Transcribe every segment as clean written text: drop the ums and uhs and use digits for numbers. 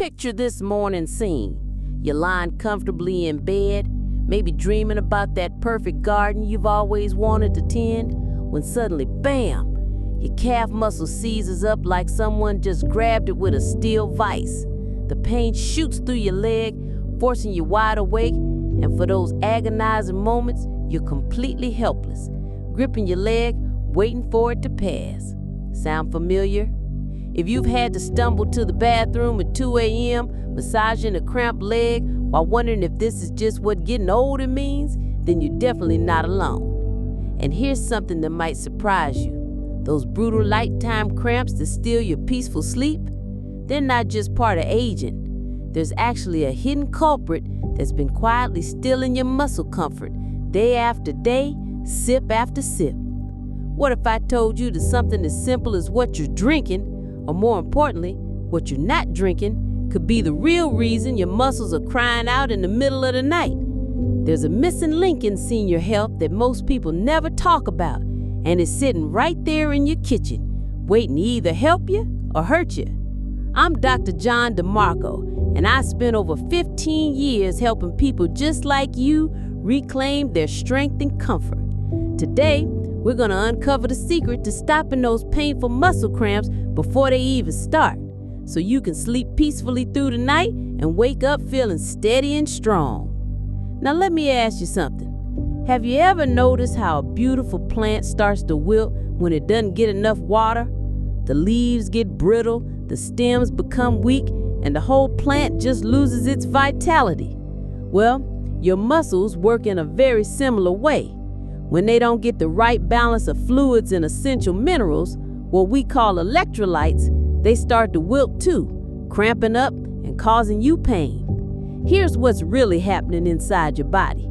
Picture this morning scene. You're lying comfortably in bed, maybe dreaming about that perfect garden you've always wanted to tend, when suddenly, bam, your calf muscle seizes up like someone just grabbed it with a steel vise. The pain shoots through your leg, forcing you wide awake, and for those agonizing moments, you're completely helpless, gripping your leg, waiting for it to pass. Sound familiar? If you've had to stumble to the bathroom at 2 a.m., massaging a cramped leg while wondering if this is just what getting older means, then you're definitely not alone. And here's something that might surprise you. Those brutal nighttime cramps that steal your peaceful sleep, they're not just part of aging. There's actually a hidden culprit that's been quietly stealing your muscle comfort, day after day, sip after sip. What if I told you that something as simple as what you're drinking, or more importantly, what you're not drinking, could be the real reason your muscles are crying out in the middle of the night? There's a missing link in senior health that most people never talk about, and it's sitting right there in your kitchen, waiting to either help you or hurt you. I'm Dr. John DeMarco, and I spent over 15 years helping people just like you reclaim their strength and comfort. Today, we're going to uncover the secret to stopping those painful muscle cramps before they even start, so you can sleep peacefully through the night and wake up feeling steady and strong. Now let me ask you something. Have you ever noticed how a beautiful plant starts to wilt when it doesn't get enough water? The leaves get brittle, the stems become weak, and the whole plant just loses its vitality. Well, your muscles work in a very similar way. When they don't get the right balance of fluids and essential minerals, what we call electrolytes, they start to wilt too, cramping up and causing you pain. Here's what's really happening inside your body.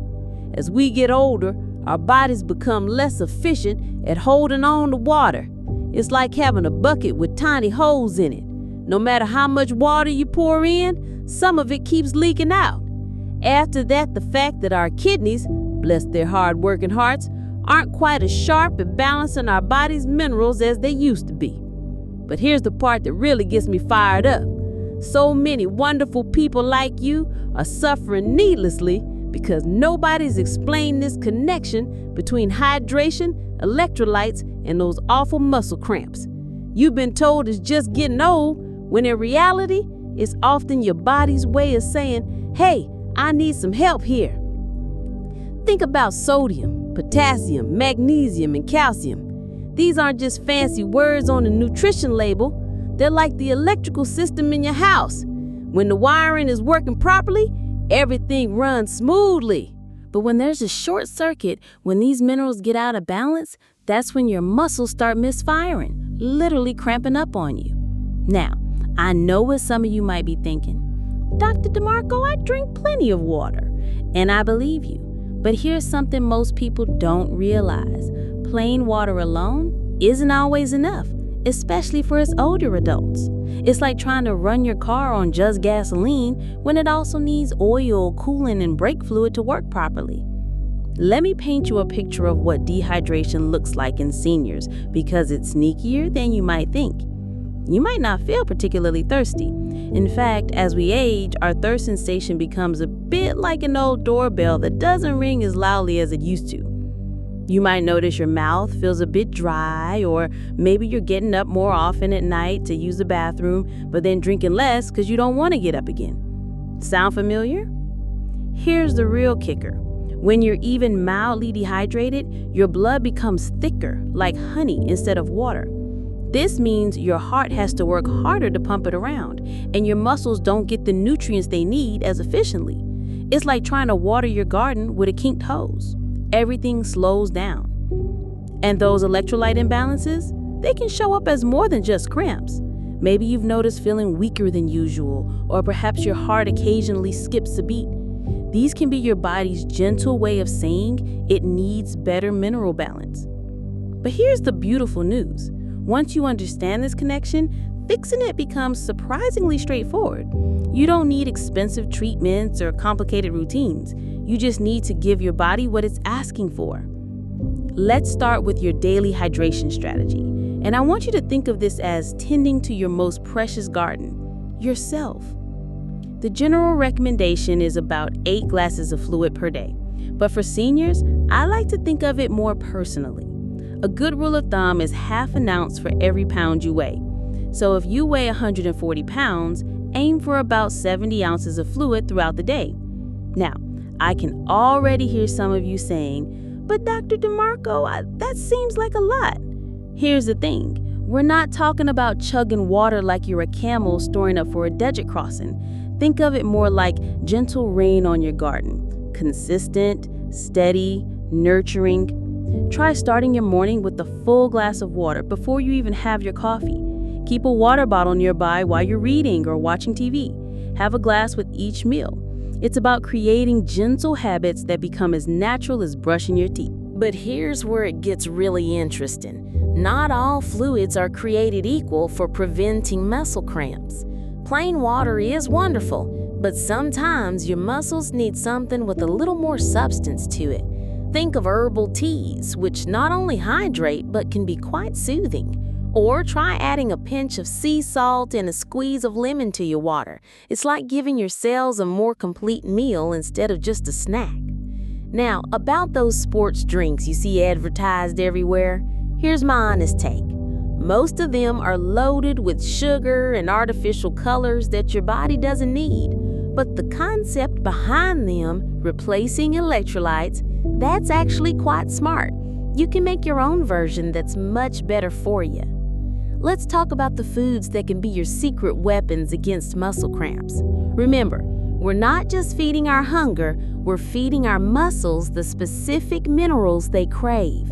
As we get older, our bodies become less efficient at holding on to water. It's like having a bucket with tiny holes in it. No matter how much water you pour in, some of it keeps leaking out. After that, the fact that our kidneys, bless their hard-working hearts, aren't quite as sharp at balancing our body's minerals as they used to be. But here's the part that really gets me fired up. So many wonderful people like you are suffering needlessly because nobody's explained this connection between hydration, electrolytes, and those awful muscle cramps. You've been told it's just getting old, when in reality, it's often your body's way of saying, hey, I need some help here. Think about sodium, potassium, magnesium, and calcium. These aren't just fancy words on a nutrition label. They're like the electrical system in your house. When the wiring is working properly, everything runs smoothly. But when there's a short circuit, when these minerals get out of balance, that's when your muscles start misfiring, literally cramping up on you. Now, I know what some of you might be thinking. Dr. DeMarco, I drink plenty of water. And I believe you. But here's something most people don't realize. Plain water alone isn't always enough, especially for us older adults. It's like trying to run your car on just gasoline when it also needs oil, coolant, and brake fluid to work properly. Let me paint you a picture of what dehydration looks like in seniors, because it's sneakier than you might think. You might not feel particularly thirsty. In fact, as we age, our thirst sensation becomes a bit like an old doorbell that doesn't ring as loudly as it used to. You might notice your mouth feels a bit dry, or maybe you're getting up more often at night to use the bathroom, but then drinking less because you don't want to get up again. Sound familiar? Here's the real kicker. When you're even mildly dehydrated, your blood becomes thicker, like honey instead of water. This means your heart has to work harder to pump it around, and your muscles don't get the nutrients they need as efficiently. It's like trying to water your garden with a kinked hose. Everything slows down. And those electrolyte imbalances, they can show up as more than just cramps. Maybe you've noticed feeling weaker than usual, or perhaps your heart occasionally skips a beat. These can be your body's gentle way of saying it needs better mineral balance. But here's the beautiful news. Once you understand this connection, fixing it becomes surprisingly straightforward. You don't need expensive treatments or complicated routines. You just need to give your body what it's asking for. Let's start with your daily hydration strategy. And I want you to think of this as tending to your most precious garden, yourself. The general recommendation is about 8 glasses of fluid per day. But for seniors, I like to think of it more personally. A good rule of thumb is half an ounce for every pound you weigh. So if you weigh 140 pounds, aim for about 70 ounces of fluid throughout the day. Now, I can already hear some of you saying, "But Dr. DeMarco, that seems like a lot." Here's the thing. We're not talking about chugging water like you're a camel storing up for a desert crossing. Think of it more like gentle rain on your garden. Consistent, steady, nurturing. Try starting your morning with a full glass of water before you even have your coffee. Keep a water bottle nearby while you're reading or watching TV. Have a glass with each meal. It's about creating gentle habits that become as natural as brushing your teeth. But here's where it gets really interesting. Not all fluids are created equal for preventing muscle cramps. Plain water is wonderful, but sometimes your muscles need something with a little more substance to it. Think of herbal teas, which not only hydrate but can be quite soothing. Or try adding a pinch of sea salt and a squeeze of lemon to your water. It's like giving your cells a more complete meal instead of just a snack. Now, about those sports drinks you see advertised everywhere, here's my honest take. Most of them are loaded with sugar and artificial colors that your body doesn't need. But the concept behind them, replacing electrolytes, that's actually quite smart. You can make your own version that's much better for you. Let's talk about the foods that can be your secret weapons against muscle cramps. Remember, we're not just feeding our hunger, we're feeding our muscles the specific minerals they crave.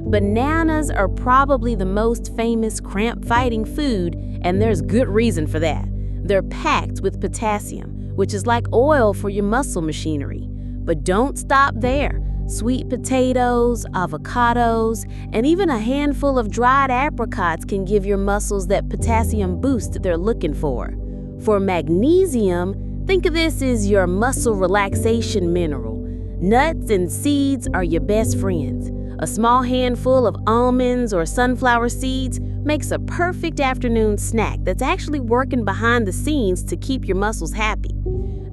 Bananas are probably the most famous cramp-fighting food, and there's good reason for that. They're packed with potassium, which is like oil for your muscle machinery. But don't stop there. Sweet potatoes, avocados, and even a handful of dried apricots can give your muscles that potassium boost they're looking for. For magnesium, think of this as your muscle relaxation mineral. Nuts and seeds are your best friends. A small handful of almonds or sunflower seeds makes a perfect afternoon snack that's actually working behind the scenes to keep your muscles happy.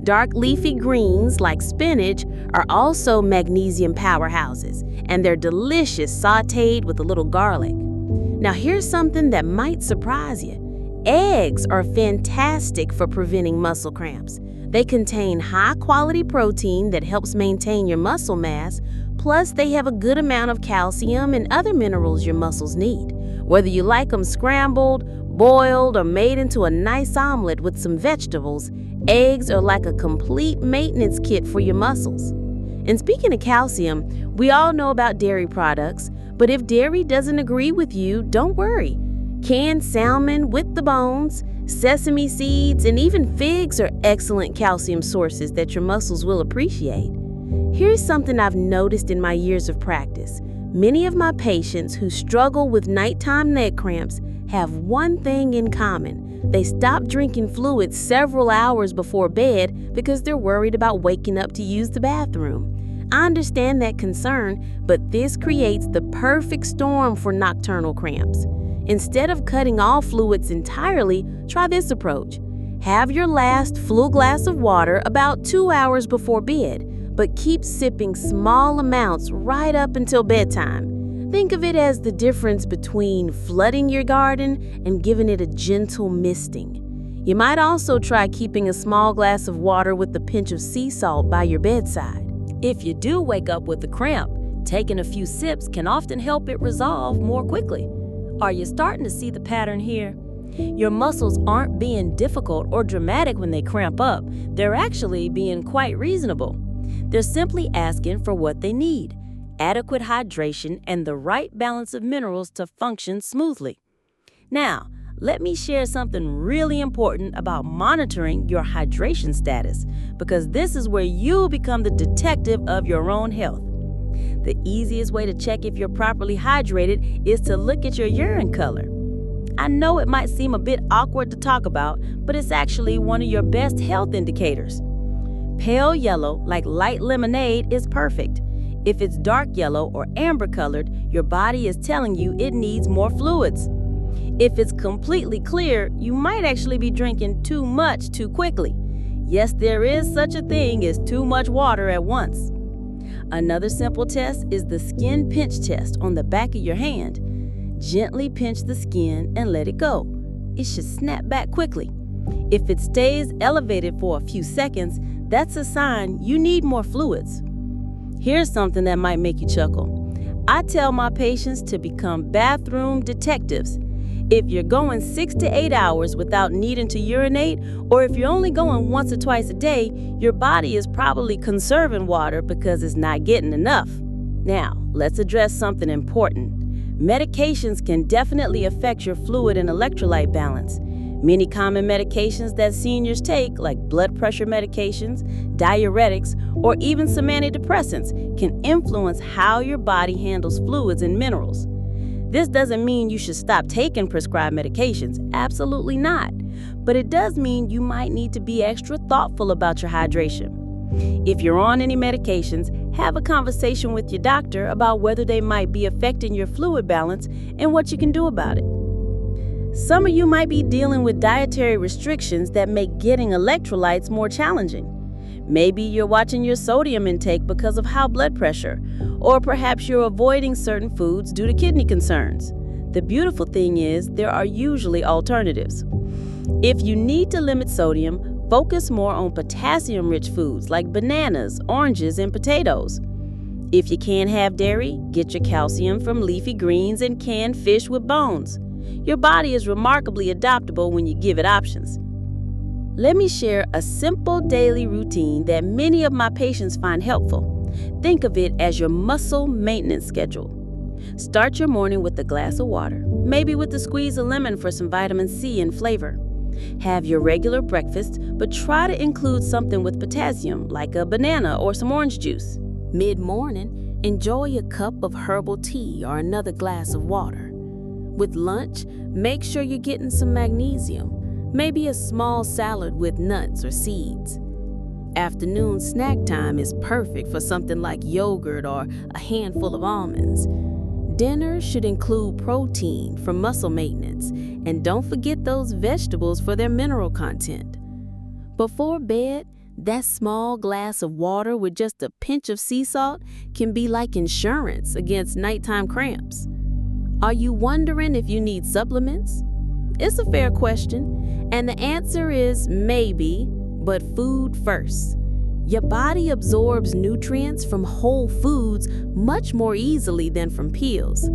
Dark leafy greens like spinach are also magnesium powerhouses, and they're delicious sautéed with a little garlic. Now here's something that might surprise you. Eggs are fantastic for preventing muscle cramps. They contain high-quality protein that helps maintain your muscle mass, plus they have a good amount of calcium and other minerals your muscles need. Whether you like them scrambled, boiled, or made into a nice omelet with some vegetables, eggs are like a complete maintenance kit for your muscles. And speaking of calcium, we all know about dairy products, but if dairy doesn't agree with you, don't worry. Canned salmon with the bones, sesame seeds, and even figs are excellent calcium sources that your muscles will appreciate. Here's something I've noticed in my years of practice. Many of my patients who struggle with nighttime neck cramps have one thing in common. They stop drinking fluids several hours before bed because they're worried about waking up to use the bathroom. I understand that concern, but this creates the perfect storm for nocturnal cramps. Instead of cutting off fluids entirely, try this approach. Have your last full glass of water about 2 hours before bed, but keep sipping small amounts right up until bedtime. Think of it as the difference between flooding your garden and giving it a gentle misting. You might also try keeping a small glass of water with a pinch of sea salt by your bedside. If you do wake up with a cramp, taking a few sips can often help it resolve more quickly. Are you starting to see the pattern here? Your muscles aren't being difficult or dramatic when they cramp up. They're actually being quite reasonable. They're simply asking for what they need: adequate hydration and the right balance of minerals to function smoothly. Now, let me share something really important about monitoring your hydration status, because this is where you become the detective of your own health. The easiest way to check if you're properly hydrated is to look at your urine color. I know it might seem a bit awkward to talk about, but it's actually one of your best health indicators. Pale yellow, like light lemonade, is perfect. If it's dark yellow or amber colored, your body is telling you it needs more fluids. If it's completely clear, you might actually be drinking too much too quickly. Yes, there is such a thing as too much water at once. Another simple test is the skin pinch test on the back of your hand. Gently pinch the skin and let it go. It should snap back quickly. If it stays elevated for a few seconds, that's a sign you need more fluids. Here's something that might make you chuckle. I tell my patients to become bathroom detectives. If you're going 6 to 8 hours without needing to urinate, or if you're only going once or twice a day, your body is probably conserving water because it's not getting enough. Now, let's address something important. Medications can definitely affect your fluid and electrolyte balance. Many common medications that seniors take, like blood pressure medications, diuretics, or even some antidepressants, can influence how your body handles fluids and minerals. This doesn't mean you should stop taking prescribed medications, absolutely not. But it does mean you might need to be extra thoughtful about your hydration. If you're on any medications, have a conversation with your doctor about whether they might be affecting your fluid balance and what you can do about it. Some of you might be dealing with dietary restrictions that make getting electrolytes more challenging. Maybe you're watching your sodium intake because of high blood pressure, or perhaps you're avoiding certain foods due to kidney concerns. The beautiful thing is there are usually alternatives. If you need to limit sodium, focus more on potassium-rich foods like bananas, oranges, and potatoes. If you can't have dairy, get your calcium from leafy greens and canned fish with bones. Your body is remarkably adaptable when you give it options. Let me share a simple daily routine that many of my patients find helpful. Think of it as your muscle maintenance schedule. Start your morning with a glass of water, maybe with a squeeze of lemon for some vitamin C and flavor. Have your regular breakfast, but try to include something with potassium, like a banana or some orange juice. Mid-morning, enjoy a cup of herbal tea or another glass of water. With lunch, make sure you're getting some magnesium. Maybe a small salad with nuts or seeds. Afternoon snack time is perfect for something like yogurt or a handful of almonds. Dinner should include protein for muscle maintenance, and don't forget those vegetables for their mineral content. Before bed, that small glass of water with just a pinch of sea salt can be like insurance against nighttime cramps. Are you wondering if you need supplements? It's a fair question, and the answer is maybe, but food first. Your body absorbs nutrients from whole foods much more easily than from pills.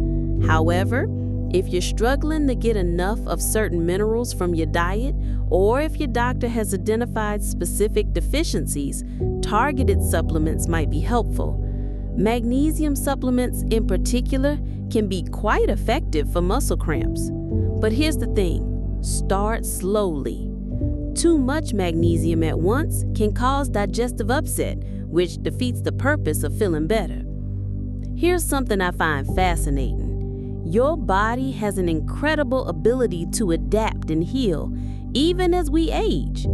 However, if you're struggling to get enough of certain minerals from your diet, or if your doctor has identified specific deficiencies, targeted supplements might be helpful. Magnesium supplements in particular can be quite effective for muscle cramps. But here's the thing, start slowly. Too much magnesium at once can cause digestive upset, which defeats the purpose of feeling better. Here's something I find fascinating. Your body has an incredible ability to adapt and heal, even as we age.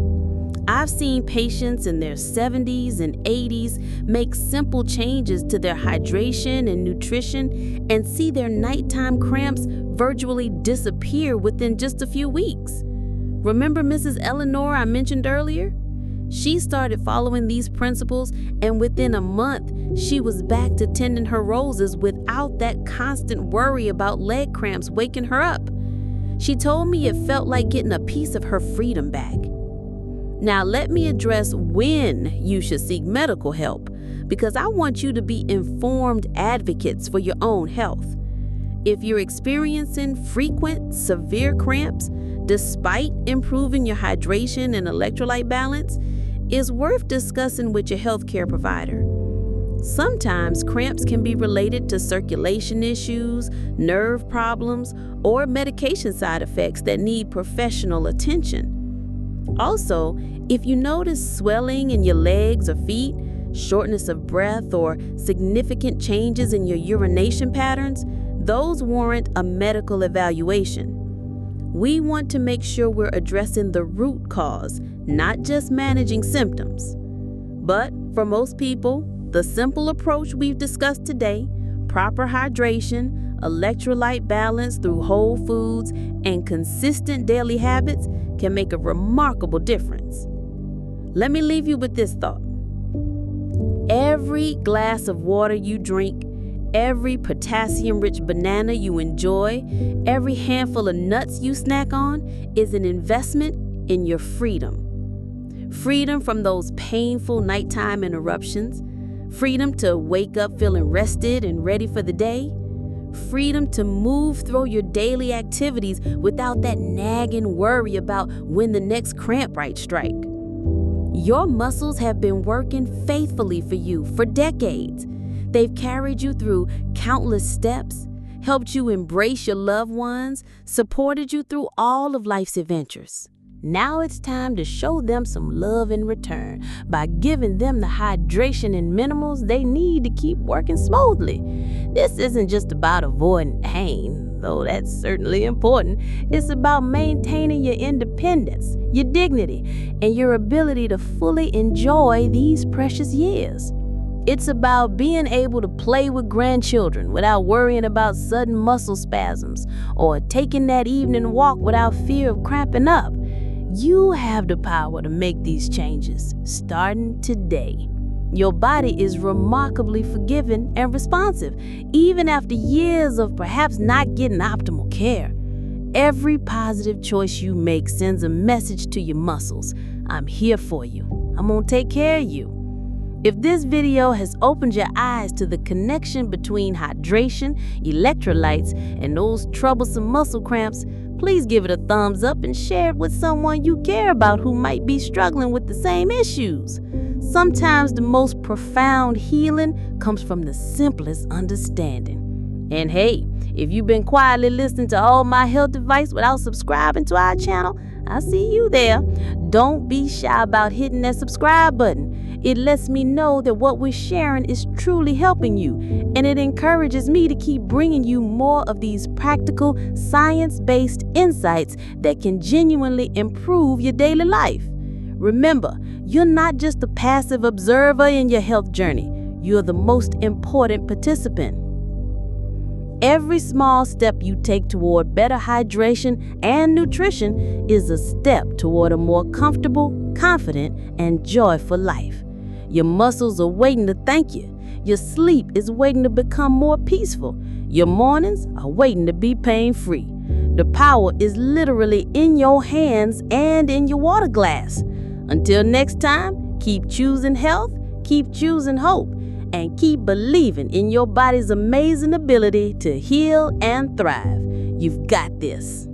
I've seen patients in their 70s and 80s make simple changes to their hydration and nutrition and see their nighttime cramps virtually disappear within just a few weeks. Remember Mrs. Eleanor I mentioned earlier? She started following these principles, and within a month, she was back to tending her roses without that constant worry about leg cramps waking her up. She told me it felt like getting a piece of her freedom back. Now let me address when you should seek medical help, because I want you to be informed advocates for your own health. If you're experiencing frequent, severe cramps, despite improving your hydration and electrolyte balance, it's worth discussing with your healthcare provider. Sometimes cramps can be related to circulation issues, nerve problems, or medication side effects that need professional attention. Also, if you notice swelling in your legs or feet, shortness of breath, or significant changes in your urination patterns, those warrant a medical evaluation. We want to make sure we're addressing the root cause, not just managing symptoms. But for most people, the simple approach we've discussed today, proper hydration, electrolyte balance through whole foods, and consistent daily habits can make a remarkable difference. Let me leave you with this thought. Every glass of water you drink, every potassium-rich banana you enjoy, every handful of nuts you snack on is an investment in your freedom. Freedom from those painful nighttime interruptions, freedom to wake up feeling rested and ready for the day, freedom to move through your daily activities without that nagging worry about when the next cramp might strike. Your muscles have been working faithfully for you for decades. They've carried you through countless steps, helped you embrace your loved ones, supported you through all of life's adventures. Now it's time to show them some love in return by giving them the hydration and minerals they need to keep working smoothly. This isn't just about avoiding pain, though that's certainly important. It's about maintaining your independence, your dignity, and your ability to fully enjoy these precious years. It's about being able to play with grandchildren without worrying about sudden muscle spasms or taking that evening walk without fear of cramping up. You have the power to make these changes, starting today. Your body is remarkably forgiving and responsive, even after years of perhaps not getting optimal care. Every positive choice you make sends a message to your muscles. I'm here for you. I'm gonna take care of you. If this video has opened your eyes to the connection between hydration, electrolytes, and those troublesome muscle cramps, please give it a thumbs up and share it with someone you care about who might be struggling with the same issues. Sometimes the most profound healing comes from the simplest understanding. And hey, if you've been quietly listening to all my health advice without subscribing to our channel, I see you there. Don't be shy about hitting that subscribe button. It lets me know that what we're sharing is truly helping you, and it encourages me to keep bringing you more of these practical, science-based insights that can genuinely improve your daily life. Remember, you're not just a passive observer in your health journey. You're the most important participant. Every small step you take toward better hydration and nutrition is a step toward a more comfortable, confident, and joyful life. Your muscles are waiting to thank you. Your sleep is waiting to become more peaceful. Your mornings are waiting to be pain-free. The power is literally in your hands and in your water glass. Until next time, keep choosing health, keep choosing hope, and keep believing in your body's amazing ability to heal and thrive. You've got this.